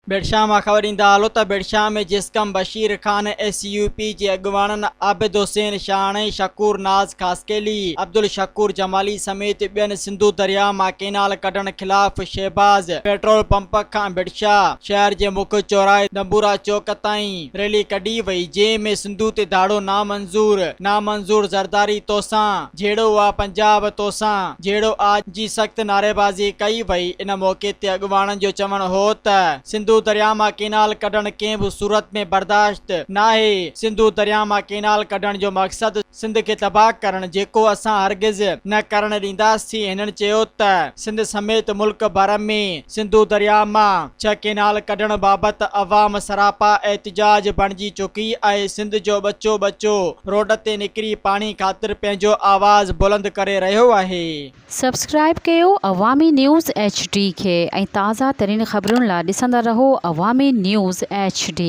बेड़शाह मां ख़बर ईंदा हलो त बेड़शाह में जिस्कम बशीर खान SUP जे अॻुवाणनि आबिद हुसैन शाहणी शकूर नाज़ खासकेली अब्दुल शकूर जमाली समेत ॿियनि सिंधु दरिया मां केनाल कढण ख़िलाफ़ शहबाज पेट्रोल पंप खां बेड़शाह शहर जे मुख्य चौराहे दंबूरा चौक ताईं रैली कढी वई, जंहिं में सिंधु ते दाड़ो नामंजूर ज़रदारी तोसां जहिड़ो आ पंजाब तोसां जहिड़ो आ जी सख़्त नारेबाज़ी कई वई। इन मौके ते अॻुवाणनि जो चवणु हो त सिंधु दरिया मां केनाल कढण कंहिं बि सूरत में बर्दाश्त नाहे। सिंधु दरिया मां केनाल कढण जो मक़सदु सिंध खे तबाह करण, जेको असां हरगिज़ न करण ॾींदासीं। हिननि चयो त सिंध समेत मुल्क भर में सिंधु दरिया मां 6 केनाल कढण बाबति अवाम सरापा एहतिजाज बणिजी चुकी आहे। सिंध जो बच्चो रोड ते निकिरी पाणी ख़ातिर पंहिंजो आवाज़ बुलंद करे रहियो आहे। सब्सक्राइब कयो अवामी न्यूज़ HD खे ऐं ताज़ा तरीन ख़बरुनि लाइ ॾिसंदा रहो अवामी न्यूज़ HD।